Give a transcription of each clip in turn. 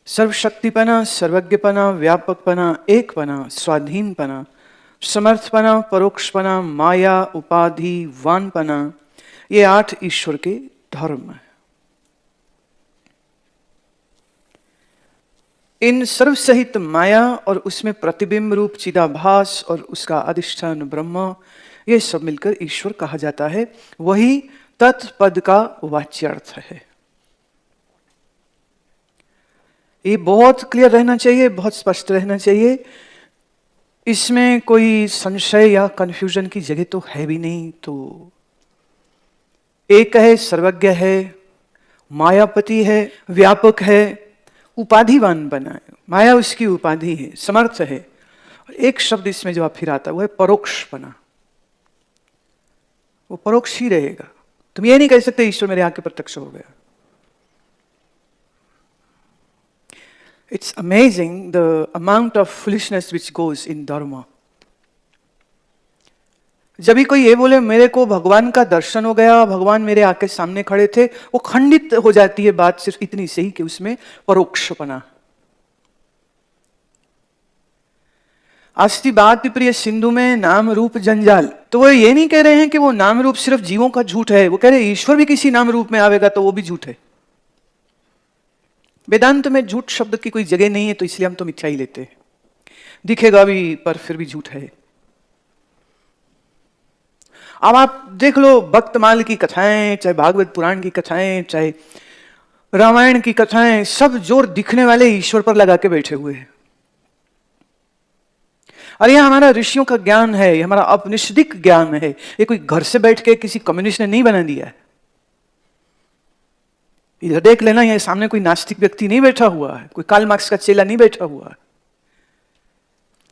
सर्वशक्तिपना, सर्वज्ञपना, व्यापकपना, एकपना, स्वाधीनपना, समर्थपना, परोक्षपना, माया, उपाधि, वानपना, ये 8 ईश्वर के धर्म हैं। इन सर्व सहित माया और उसमें प्रतिबिंब रूप चिदाभास और उसका अधिष्ठान ब्रह्म, ये सब मिलकर ईश्वर कहा जाता है। वही तत्पद का वाच्यार्थ है। ये बहुत क्लियर रहना चाहिए, बहुत स्पष्ट रहना चाहिए। इसमें कोई संशय या कंफ्यूजन की जगह तो है भी नहीं। तो एक है, सर्वज्ञ है, मायापति है, व्यापक है, उपाधिवान बना है, माया उसकी उपाधि है, समर्थ है। और एक शब्द इसमें जो फिर आता है वो है परोक्षपना। वो परोक्ष ही रहेगा। तुम ये नहीं कह सकते ईश्वर मेरे आंख के प्रत्यक्ष हो गया। It's amazing the amount of foolishness which goes in dharma. जब भी कोई ये बोले मेरे को भगवान का दर्शन हो गया, भगवान मेरे आके सामने खड़े थे, वो खंडित हो जाती है बात सिर्फ इतनी से ही कि उसमें परोक्षपना। अस्ति बात प्रिय सिंधु में नाम रूप जंजाल। तो वो ये नहीं कह रहे हैं कि वो नाम रूप सिर्फ जीवों का झूठ है, वो कह रहे हैं ईश्वर भी किसी नाम रूप में आवेगा तो वो भी झूठ है। वेदांत में झूठ शब्द की कोई जगह नहीं है, तो इसलिए हम तो मिथ्या ही लेते हैं। दिखेगा भी पर फिर भी झूठ है। अब आप देख लो भक्तमाल की कथाएं, चाहे भागवत पुराण की कथाएं, चाहे रामायण की कथाएं, सब जोर दिखने वाले ईश्वर पर लगा के बैठे हुए हैं। और यह हमारा ऋषियों का ज्ञान है, यह हमारा औपनिषदिक ज्ञान है। ये कोई घर से बैठ के किसी कम्युनिस्ट ने नहीं बना दिया है। इधर देख लेना, यह सामने कोई नास्तिक व्यक्ति नहीं बैठा हुआ है, कोई कार्ल मार्क्स का चेला नहीं बैठा हुआ है।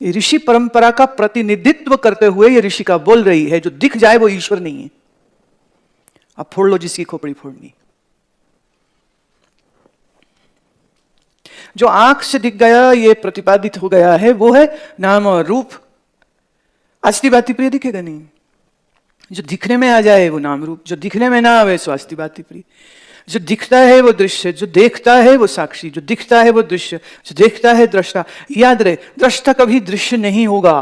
ये ऋषि परंपरा का प्रतिनिधित्व करते हुए ये ऋषिका बोल रही है, जो दिख जाए वो ईश्वर नहीं है। अब फोड़ लो जिसकी खोपड़ी फोड़नी। जो आंख से दिख गया, ये प्रतिपादित हो गया है, वो है नाम और रूप। अस्ति बाति प्रिय दिखेगा नहीं। जो दिखने में आ जाए वो नाम रूप, जो दिखने में ना आवे सो अस्ति बाति प्रिय। जो दिखता है वो दृश्य, जो देखता है वो साक्षी, जो दिखता है वो दृश्य, जो देखता है दृष्टा। याद रहे, दृष्टा कभी दृश्य नहीं होगा।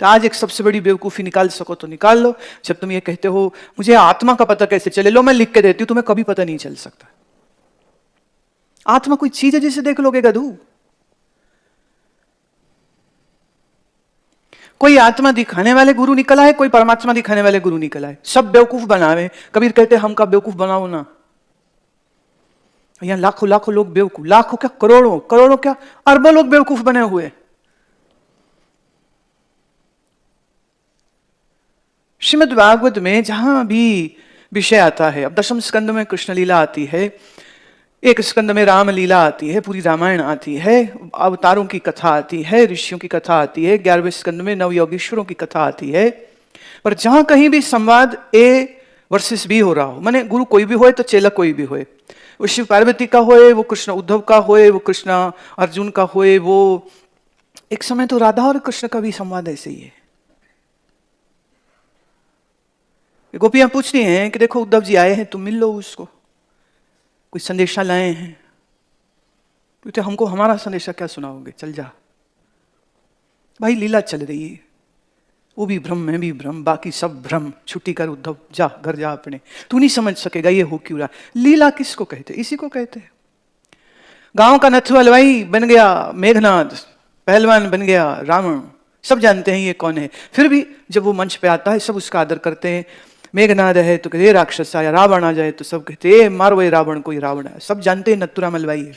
तो आज एक सबसे बड़ी बेवकूफी निकाल सको तो निकाल लो। जब तुम ये कहते हो मुझे आत्मा का पता कैसे चले, लो मैं लिख के देती हूं, तुम्हें कभी पता नहीं चल सकता। आत्मा कोई चीज है जिसे देख लोगे गधू? कोई आत्मा दिखाने वाले गुरु निकला है, कोई परमात्मा दिखाने वाले गुरु निकला है। सब बेवकूफ बनावे। कबीर कहते हम का बेवकूफ बनाओ ना। यहां लाखों लाखों लोग बेवकूफ, लाखों क्या करोड़ों, करोड़ों क्या अरबों लोग बेवकूफ बने हुए। श्रीमद् भागवत में जहां भी विषय आता है, अब 10वें स्कंद में कृष्ण लीला आती है, 1 स्कंद में राम लीला आती है, पूरी रामायण आती है, अवतारों की कथा आती है, ऋषियों की कथा आती है, 11वें स्कंद में नवयोगीश्वरों की कथा आती है। पर जहां कहीं भी संवाद A वर्सेस B हो रहा हो, माने गुरु कोई भी होए तो चेला कोई भी होए, वो शिव पार्वती का होए, वो कृष्ण उद्धव का होए, वो कृष्ण अर्जुन का होए, वो एक समय तो राधा और कृष्ण का भी संवाद ऐसे ही है। गोपियां पूछती हैं कि देखो उद्धव जी आए हैं, तुम मिल लो उसको, कोई संदेशा लाए हैं। तो हमको हमारा संदेशा क्या सुनाओगे, चल जा भाई, लीला चल रही है, वो भी भ्रम, मैं भी भ्रम, बाकी सब भ्रम, छुट्टी कर उद्धव, जा घर जा अपने, तू नहीं समझ सकेगा ये हो क्यों रहा। लीला किसको कहते, इसी को कहते हैं। गांव का नथु हलवाई बन गया मेघनाथ, पहलवान बन गया रावण, सब जानते हैं ये कौन है। फिर भी जब वो मंच पे आता है सब उसका आदर करते हैं। मेघनाद है तो कहते राक्षस आया, रावण आ जाए तो सब कहते मारो ये रावण, कोई रावण है। सब जानते हैं नथुराम हलवाई है।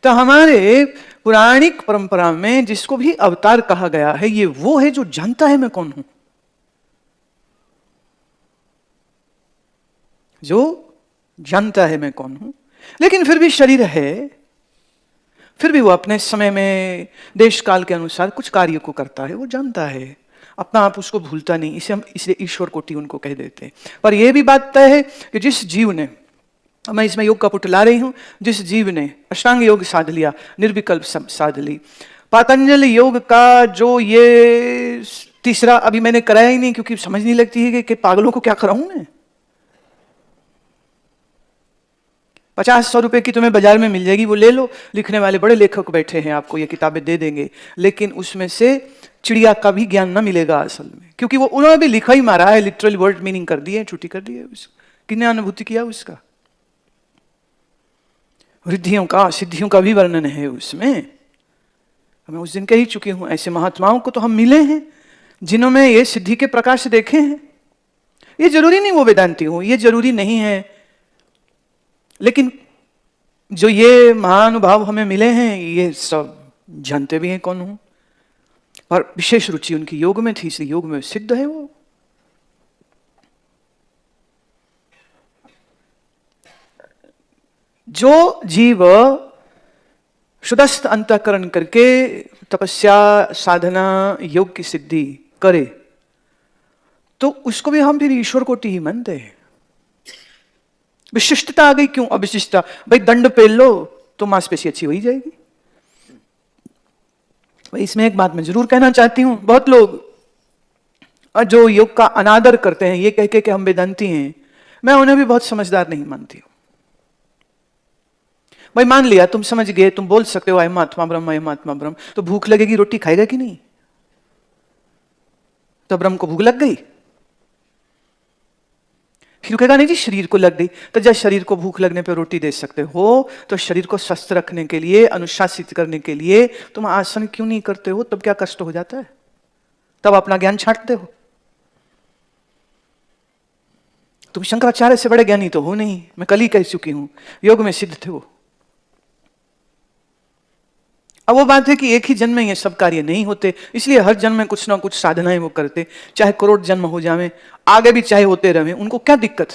तो हमारे पुराणिक परंपरा में जिसको भी अवतार कहा गया है, ये वो है जो जानता है मैं कौन हूं, जो जानता है मैं कौन हूं। लेकिन फिर भी शरीर है, फिर भी वो अपने समय में देश काल के अनुसार कुछ कार्य को करता है, वो जानता है, अपना आप उसको भूलता नहीं। इसे हम इसलिए ईश्वर कोटि उनको कह देते हैं। पर यह भी बात तय है कि जिस जीव ने, मैं इसमें योग का पुट ला रही हूं, जिस जीव ने अष्टांग योग साध लिया, निर्विकल्प साध ली, पातंजल योग का जो ये तीसरा अभी मैंने कराया ही नहीं, क्योंकि समझ नहीं लगती है कि पागलों को क्या कराऊं मैं। 50-100 रुपए की तुम्हें बाजार में मिल जाएगी, वो ले लो, लिखने वाले बड़े लेखक बैठे हैं, आपको ये किताबें दे देंगे, लेकिन उसमें से चिड़िया का भी ज्ञान ना मिलेगा असल में, क्योंकि वो उन्होंने भी लिखा ही मारा है, लिटरल वर्ड मीनिंग कर दिए, छुट्टी कर दी है, कितने अनुभूति किया उसका, रिद्धियों का सिद्धियों का भी वर्णन है उसमें। मैं उस दिन कह ही चुकी हूं, ऐसे महात्माओं को तो हम मिले हैं जिन्होंने ये सिद्धि के प्रकाश देखे हैं। ये जरूरी नहीं वो वेदांती हो, ये जरूरी नहीं है, लेकिन जो ये महानुभाव हमें मिले हैं ये सब जानते भी हैं कौन हूं, और विशेष रुचि उनकी योग में थी, इसलिए योग में सिद्ध है वो। जो जीव शुद्धस्थ अंतःकरण करके तपस्या साधना योग की सिद्धि करे तो उसको भी हम फिर ईश्वर कोटि ही मानते हैं। विशिष्टता आ गई, क्यों अविशिष्टता? भाई दंड पेल लो तो मांसपेशी अच्छी हो ही जाएगी। भाई इसमें एक बात मैं जरूर कहना चाहती हूं, बहुत लोग जो योग का अनादर करते हैं ये कह के कि हम वेदांती हैं, मैं उन्हें भी बहुत समझदार नहीं मानती हूं। भाई मान लिया तुम समझ गए, तुम बोल सकते हो अयम आत्मा ब्रह्म अयम आत्मा ब्रह्म, तो भूख लगेगी, रोटी खाएगा कि नहीं? तो ब्रह्म को भूख लग गई, फिर कहेगा नहीं जी शरीर को लग गई। तो जब शरीर को भूख लगने पर रोटी दे सकते हो तो शरीर को स्वस्थ रखने के लिए, अनुशासित करने के लिए तुम आसन क्यों नहीं करते हो? तब क्या कष्ट हो जाता है? तब अपना ज्ञान छांटते हो। तुम शंकराचार्य से बड़े ज्ञानी तो हो नहीं, मैं कल ही कह चुकी हूं, योग में सिद्ध थे वो। अब वो बात है कि एक ही जन्म में ये सब कार्य नहीं होते, इसलिए हर जन्म में कुछ ना कुछ साधनाएं वो करते, चाहे करोड़ जन्म हो जावे, आगे भी चाहे होते रहे, उनको क्या दिक्कत?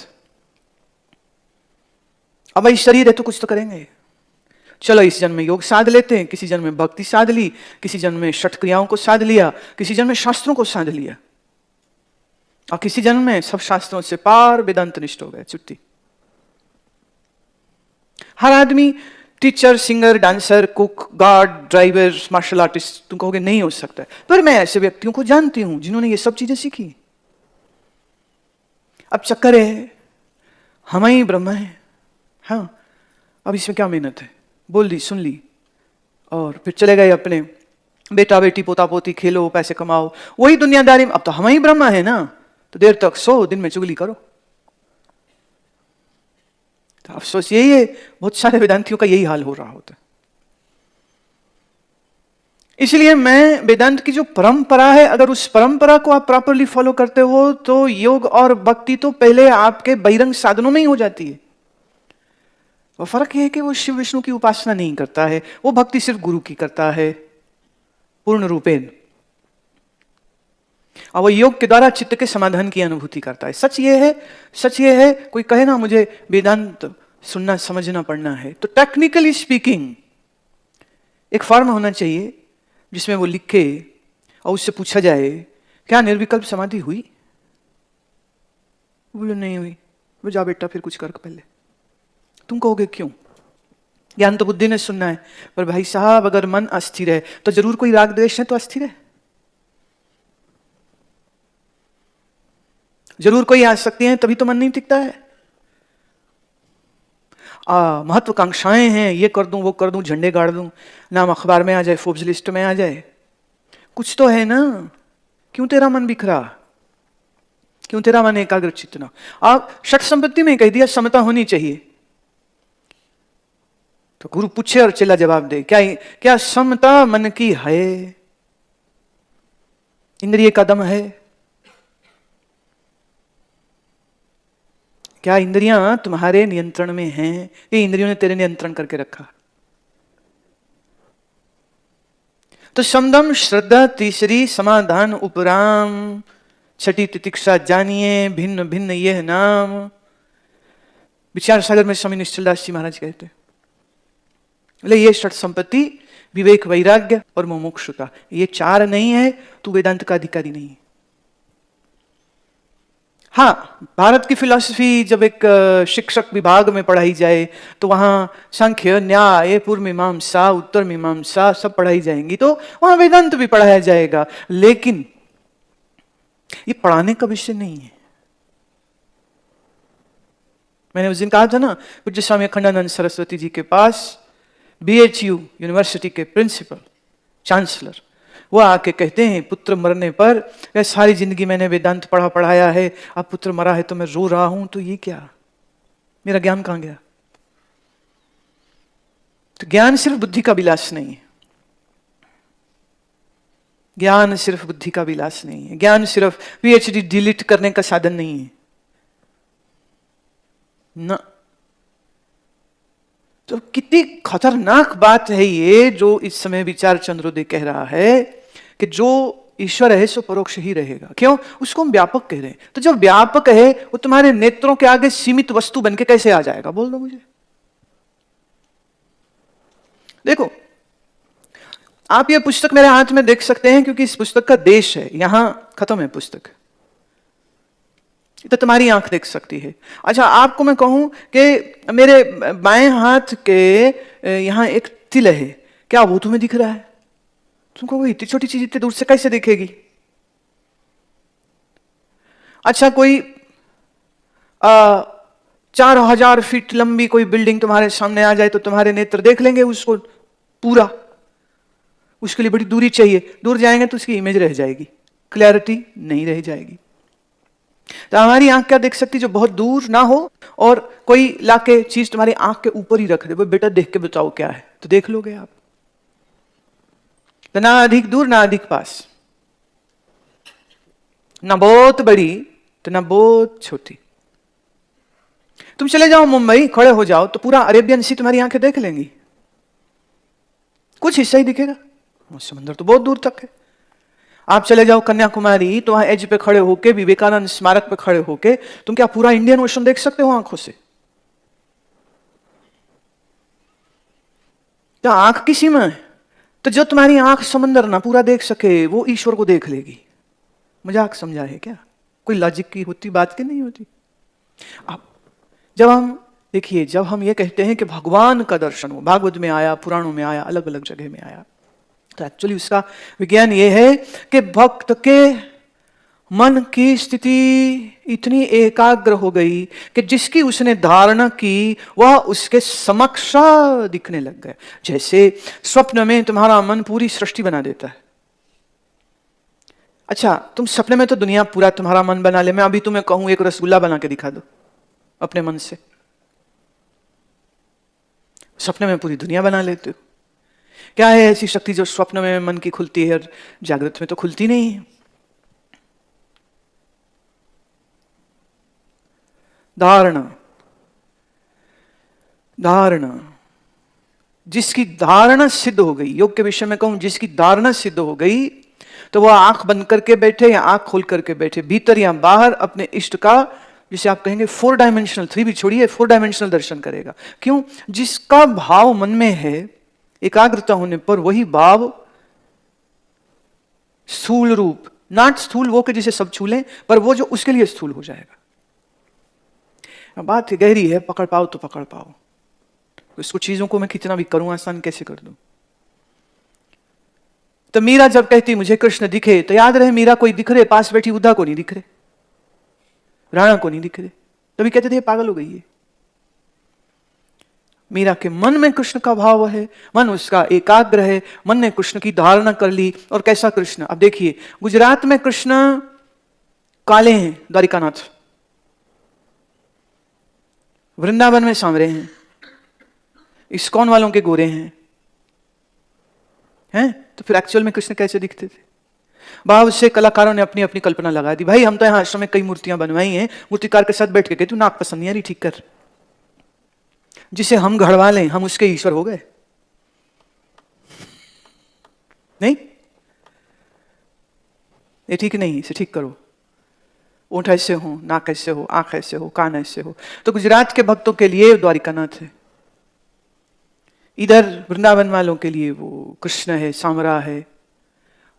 अब भाई शरीर है तो कुछ तो करेंगे। चलो इस जन्म में योग साध लेते हैं, किसी जन्म में भक्ति साध ली, किसी जन्म में षट क्रियाओं को साध लिया, किसी जन्म में शास्त्रों को साध लिया, और किसी जन्म में सब शास्त्रों से पार वेदांत निष्ठ हो गए, छुट्टी। हर आदमी teacher, singer, dancer, cook, guard, driver, martial artist तुम कहोगे नहीं हो सकता है, पर मैं ऐसे व्यक्तियों को जानती हूं जिन्होंने ये सब चीजें सीखी। अब चक्कर है हम ही ब्रह्म है, हाँ अब इसमें क्या मेहनत है, बोल दी सुन ली और फिर चले गए अपने बेटा बेटी पोता पोती, खेलो पैसे कमाओ, वही दुनियादारी में। अब तो हम ही ब्रह्म है ना, तो देर तक सो, दिन में चुगली करो। तो अफसोस यही है, बहुत सारे वेदांतियों का यही हाल हो रहा होता है। इसलिए मैं वेदांत की जो परंपरा है, अगर उस परंपरा को आप प्रॉपरली फॉलो करते हो तो योग और भक्ति तो पहले आपके बहिरंग साधनों में ही हो जाती है। वो फर्क यह है कि वो शिव विष्णु की उपासना नहीं करता है, वो भक्ति सिर्फ गुरु की करता है पूर्ण रूपेण, और वो योग के द्वारा चित्त के समाधान की अनुभूति करता है। सच ये है, कोई कहे ना मुझे वेदांत सुनना समझना पढ़ना है, तो टेक्निकली स्पीकिंग एक फॉर्म होना चाहिए जिसमें वो लिखे और उससे पूछा जाए क्या निर्विकल्प समाधि हुई? बोले नहीं हुई। वो जा बेटा फिर कुछ कर पहले। तुम कहोगे क्यों? ज्ञान तो बुद्धि ने सुनना है, पर भाई साहब अगर मन अस्थिर है तो जरूर कोई राग द्वेष है तो अस्थिर है, जरूर कोई आसक्ति है तभी तो मन नहीं टिकता है। महत्वाकांक्षाएं हैं, ये कर दूं वो कर दूं, झंडे गाड़ दूं, नाम अखबार में आ जाए, फोर्ब्स लिस्ट में आ जाए, कुछ तो है ना। क्यों तेरा मन बिखरा? क्यों तेरा मन एकाग्रचित्त ना? आप षट संपत्ति में कह दिया समता होनी चाहिए, तो गुरु पूछे और चेला जवाब दे, क्या समता मन की है? इंद्रिय का दम है? क्या इंद्रियां तुम्हारे नियंत्रण में हैं? ये इंद्रियों ने तेरे नियंत्रण करके रखा? तो समदम श्रद्धा तीसरी, समाधान उपराम, छठी तितिक्षा जानिए, भिन्न भिन्न यह नाम। विचार सागर में स्वामी निश्चलदास जी महाराज कहते हैं, बोले ये षट संपत्ति, विवेक, वैराग्य और मुमुक्षुता, ये चार नहीं है तू वेदांत का अधिकारी नहीं है। हाँ, भारत की फिलॉसफी जब एक शिक्षक विभाग में पढ़ाई जाए तो वहां सांख्य, न्याय, पूर्व मीमांसा, उत्तर मीमांसा सब पढ़ाई जाएंगी, तो वहां वेदांत भी पढ़ाया जाएगा, लेकिन ये पढ़ाने का विषय नहीं है। मैंने उस दिन कहा था ना, पूज्य स्वामी अखंडानंद सरस्वती जी के पास BHU यूनिवर्सिटी के प्रिंसिपल चांसलर वो आके कहते हैं पुत्र मरने पर, सारी जिंदगी मैंने वेदांत पढ़ाया है, अब पुत्र मरा है तो मैं रो रहा हूं, तो ये क्या, मेरा ज्ञान कहां गया? तो ज्ञान सिर्फ बुद्धि का विलास नहीं है, ज्ञान सिर्फ बुद्धि का विलास नहीं है, ज्ञान सिर्फ PhD डिलीट करने का साधन नहीं है ना। तो कितनी खतरनाक बात है ये जो इस समय विचार चंद्रोदय कह रहा है कि जो ईश्वर है सो परोक्ष ही रहेगा। क्यों? उसको हम व्यापक कह रहे हैं। तो जब व्यापक है वो तुम्हारे नेत्रों के आगे सीमित वस्तु बनके कैसे आ जाएगा? बोल दो मुझे। देखो, आप ये पुस्तक मेरे हाथ में देख सकते हैं क्योंकि इस पुस्तक का देश है, यहां खत्म है पुस्तक, तो तुम्हारी आंख देख सकती है। अच्छा, आपको मैं कहूं कि मेरे बाएं हाथ के यहां एक तिल है, क्या वो तुम्हें दिख रहा है? तुमको वो इतनी छोटी चीज इतनी दूर से कैसे दिखेगी? अच्छा, कोई 4000 फीट लंबी कोई बिल्डिंग तुम्हारे सामने आ जाए तो तुम्हारे नेत्र देख लेंगे उसको पूरा? उसके लिए बड़ी दूरी चाहिए, दूर जाएंगे तो उसकी इमेज रह जाएगी, क्लैरिटी नहीं रह जाएगी। तो हमारी आंख क्या देख सकती जो बहुत दूर ना हो, और कोई लाके चीज तुम्हारी आंख के ऊपर ही रख दे, वो बेटा देख के बताओ क्या है, तो देख लोगे आप। तो ना अधिक दूर ना अधिक पास, ना बहुत बड़ी तो ना बहुत छोटी। तुम चले जाओ मुंबई, खड़े हो जाओ तो पूरा अरेबियन सी तुम्हारी आंखें देख लेंगी, कुछ हिस्सा ही दिखेगा, समंदर तो बहुत दूर तक है। आप चले जाओ कन्याकुमारी तो वहां एज पे खड़े होके, विवेकानंद स्मारक पे खड़े होके तुम क्या पूरा इंडियन ओशन देख सकते हो आंखों से? तो आंख की सीमा है। तो जो तुम्हारी आंख समंदर ना पूरा देख सके वो ईश्वर को देख लेगी। मजाक समझा है क्या? कोई लॉजिक की होती बात की नहीं होती। अब जब हम देखिए, जब हम ये कहते हैं कि भगवान का दर्शन हो, भागवत में आया, पुराणों में आया, अलग अलग जगह में आया, तो एक्चुअली उसका विज्ञान ये है कि भक्त के मन की स्थिति इतनी एकाग्र हो गई कि जिसकी उसने धारणा की वह उसके समक्ष दिखने लग गए। जैसे स्वप्न में तुम्हारा मन पूरी सृष्टि बना देता है। अच्छा, तुम सपने में तो दुनिया पूरा तुम्हारा मन बना ले, मैं अभी तुम्हें कहूं एक रसगुल्ला बना के दिखा दो अपने मन से, सपने में पूरी दुनिया बना लेते हो। क्या है ऐसी शक्ति जो स्वप्न में मन की खुलती है और जागृत में तो खुलती नहीं है? धारणा, धारणा, जिसकी धारणा सिद्ध हो गई, योग के विषय में कहूं, जिसकी धारणा सिद्ध हो गई तो वह आंख बंद करके बैठे या आंख खोल करके बैठे, भीतर या बाहर अपने इष्ट का, जिसे आप कहेंगे 4 डायमेंशनल, 3 भी छोड़िए, 4 डायमेंशनल दर्शन करेगा। क्यों? जिसका भाव मन में है, एकाग्रता होने पर वही भाव स्थूल रूप, नाट स्थूल वो के जिसे सब छू लें, पर वो जो उसके लिए स्थूल हो जाएगा। बात गहरी है, पकड़ पाओ तो पकड़ पाओ। इसको चीजों को मैं कितना भी करूं आसान कैसे कर दूं? तो मीरा जब कहती मुझे कृष्ण दिखे, तो याद रहे मीरा कोई दिख रहे, पास बैठी उदा को नहीं दिख रहे, राणा को नहीं दिख रहे, तभी कहते थे पागल हो गई है। मीरा के मन में कृष्ण का भाव है, मन उसका एकाग्र है, मन ने कृष्ण की धारणा कर ली। और कैसा कृष्ण? अब देखिए, गुजरात में कृष्ण काले हैं, द्वारिकानाथ, वृंदावन में सांवरे हैं, इस्कॉन वालों के गोरे हैं? तो फिर एक्चुअल में कृष्ण कैसे दिखते थे? भाव से कलाकारों ने अपनी अपनी कल्पना लगा दी। भाई हम तो यहां आश्रम में कई मूर्तियां बनवाई हैं, मूर्तिकार के साथ बैठ के कहते तू नाक पसंद नहीं आ रही, ठीक कर। जिसे हम घड़वा लें हम उसके ईश्वर हो गए? नहीं, ये ठीक नहीं, इसे ठीक करो। ओंठ ऐसे हो, नाक ऐसे हो, आंख ऐसे हो, कान ऐसे हो। तो गुजरात के भक्तों के लिए द्वारिकानाथ है, इधर वृंदावन वालों के लिए वो कृष्ण है, सांवरा है।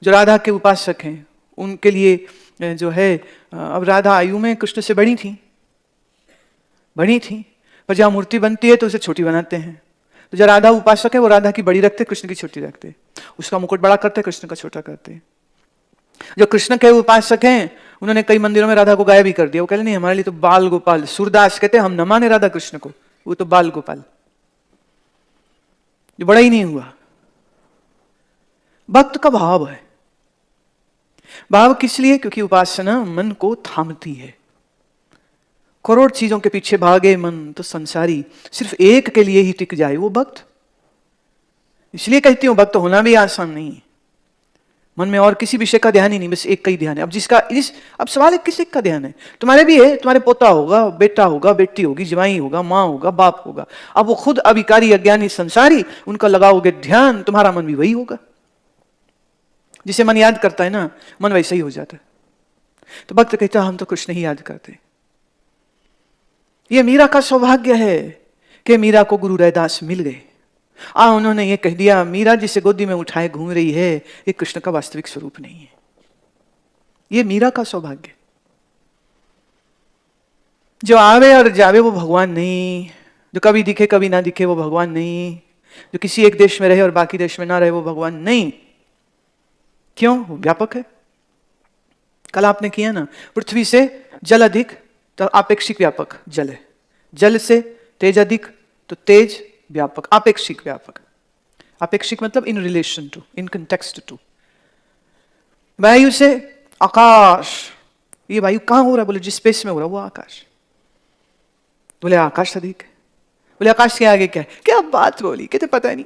जो राधा के उपासक हैं उनके लिए जो है, अब राधा आयु में कृष्ण से बड़ी थी, पर जहां मूर्ति बनती है तो उसे छोटी बनाते हैं। तो जो राधा उपासक है वो राधा की बड़ी रखते, कृष्ण की छोटी रखते, उसका मुकुट बड़ा करते, कृष्ण का छोटा करते। जो कृष्ण के उपासक हैं उन्होंने कई मंदिरों में राधा को गायब भी कर दिया। वो कहते नहीं, हमारे लिए तो बाल गोपाल, सूरदास कहते हम न माने राधा कृष्ण को, वो तो बाल गोपाल, जो बड़ा ही नहीं हुआ। भक्त का भाव है। भाव किस लिए? क्योंकि उपासना मन को थामती है। करोड़ चीजों के पीछे भागे मन तो संसारी, सिर्फ एक के लिए ही टिक जाए वो भक्त। इसलिए कहती हूं भक्त होना भी आसान नहीं है। मन में और किसी विषय का ध्यान ही नहीं, बस एक का ही ध्यान है। अब सवाल है किस एक का ध्यान है? तुम्हारे भी है, तुम्हारे पोता होगा, बेटा होगा, बेटी होगी, जवाई होगा, माँ होगा, बाप होगा। अब वो खुद अभिकारी, अज्ञानी, संसारी, उनका लगाओगे ध्यान, तुम्हारा मन भी वही होगा। जिसे मन याद करता है ना, मन वैसे ही हो जाता है। तो भक्त कहता हम तो कृष्ण ही याद करते। ये मीरा का सौभाग्य है कि मीरा को गुरु रैदास मिल गए। उन्होंने ये कह दिया, मीरा जिसे गोदी में उठाए घूम रही है, ये कृष्ण का वास्तविक स्वरूप नहीं है। ये मीरा का सौभाग्य। जो आवे और जावे वो भगवान नहीं, जो कभी दिखे कभी ना दिखे वो भगवान नहीं, जो किसी एक देश में रहे और बाकी देश में ना रहे वो भगवान नहीं। क्यों? वो व्यापक है। कल आपने किया ना, पृथ्वी से जल अधिक तो आपेक्षिक व्यापक जल है, जल से तेज अधिक तो तेज व्यापक, आपेक्षिक व्यापक। आपेक्षिक मतलब in relation to, in context to. वायु से आकाश, ये वायु कहां हो रहा है? बोले जिस स्पेस में हो रहा है वो आकाश। बोले आकाश अधिक है। बोले आकाश के आगे क्या है? क्या बात बोली, कहते पता नहीं,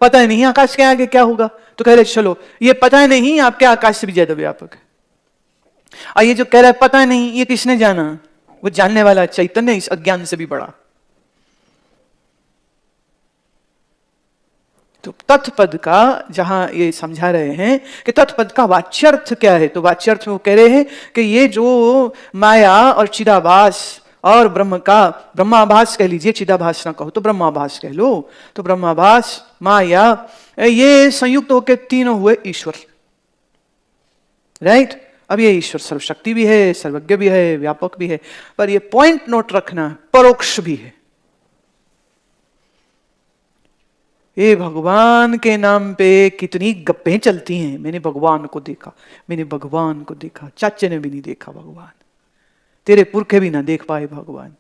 पता नहीं आकाश के आगे क्या होगा। तो कह रहे चलो ये पता नहीं आपके आकाश से भी ज्यादा व्यापक है। और ये जो कह रहा है पता नहीं, ये किसने जाना? वो जानने वाला चैतन्य इस अज्ञान से भी बड़ा। तो तत्पद का जहां ये समझा रहे हैं कि तत्पद का वाच्यर्थ क्या है, तो वाच्यर्थ में वो कह रहे हैं कि ये जो माया और चिदाभास और ब्रह्म का, ब्रह्माभास कह लीजिए, चिदाभास ना कहो तो ब्रह्माभास कह लो, तो ब्रह्माभास, माया, ये संयुक्त होकर तीनों हुए ईश्वर। राइट? अब ये ईश्वर सर्वशक्ति भी है, सर्वज्ञ भी है, व्यापक भी है, पर ये पॉइंट नोट रखना, परोक्ष भी है। ये भगवान के नाम पे कितनी गप्पें चलती हैं, मैंने भगवान को देखा, मैंने भगवान को देखा। चाचे ने भी नहीं देखा भगवान, तेरे पुरखे भी ना देख पाए भगवान।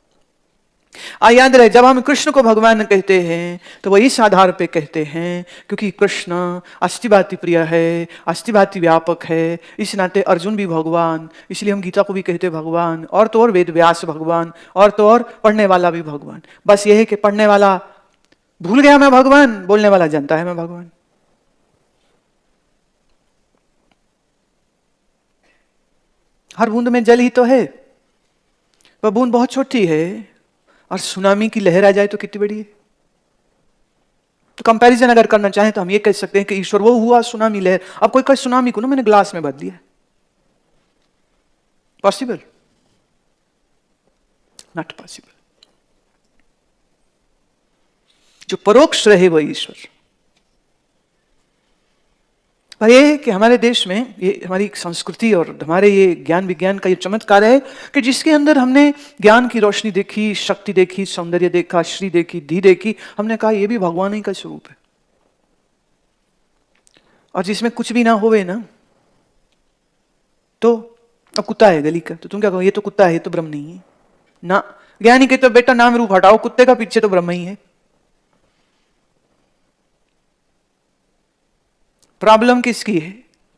याद रहे, जब हम कृष्ण को भगवान कहते हैं तो वह इस आधार पे कहते हैं क्योंकि कृष्ण अस्तिभाति प्रिय है, अस्तिभाति व्यापक है, इस नाते अर्जुन भी भगवान, इसलिए हम गीता को भी कहते भगवान, और तो और वेद व्यास भगवान, और तो और पढ़ने वाला भी भगवान। बस यह है कि पढ़ने वाला भूल गया मैं भगवान, बोलने वाला जानता है मैं भगवान। हर बूंद में जल ही तो है, वह बूंद बहुत छोटी है और सुनामी की लहर आ जाए तो कितनी बड़ी है। तो कंपैरिजन अगर करना चाहें तो हम ये कह सकते हैं कि ईश्वर वो हुआ सुनामी लहर। अब कोई कहे सुनामी को ना मैंने ग्लास में भर दिया, पॉसिबल? Not possible. जो परोक्ष रहे वह ईश्वर। पर यह है कि हमारे देश में ये हमारी संस्कृति और हमारे ये ज्ञान विज्ञान का ये चमत्कार है कि जिसके अंदर हमने ज्ञान की रोशनी देखी, शक्ति देखी, सौंदर्य देखा, श्री देखी, धी देखी, हमने कहा ये भी भगवान ही का स्वरूप है। और जिसमें कुछ भी ना होवे ना, तो अब कुत्ता है गली का, तो तुम क्या कहो ये तो कुत्ता है, ये तो ब्रह्म नहीं है ना। ज्ञानी के तो बेटा नाम रूप हटाओ, कुत्ते का पीछे तो ब्रह्म ही है। प्रॉब्लम किसकी है?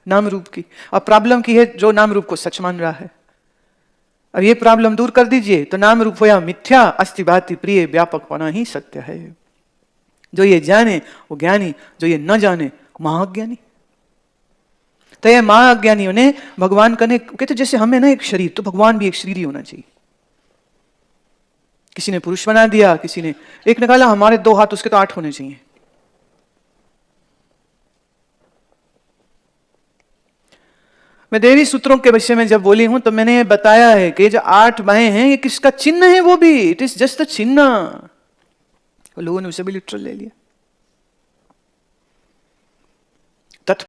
नाम रूप की। और प्रॉब्लम की है जो नाम रूप को सच मान रहा है। अब ये प्रॉब्लम दूर कर दीजिए तो नाम रूप होया मिथ्या, अस्तिभाति प्रिय, व्यापक होना ही सत्य है। जो ये जाने वो ज्ञानी, जो ये न जाने महाअज्ञानी। तो ये महाअज्ञानियों ने भगवान का ने कहते जैसे हमें ना एक शरीर, तो भगवान भी एक शरीर ही होना चाहिए। किसी ने पुरुष बना दिया, किसी ने एक निकाला, हमारे 2 हाथ, उसके तो 8 होने चाहिए। मैं देवी सूत्रों के विषय में जब बोली हूं तो मैंने ये बताया है कि जो 8 बाहें हैं ये किसका चिन्ह है? वो भी इट इज जस्ट अ चिन्ह। लोगों ने उसे भी लिटरल ले लिया।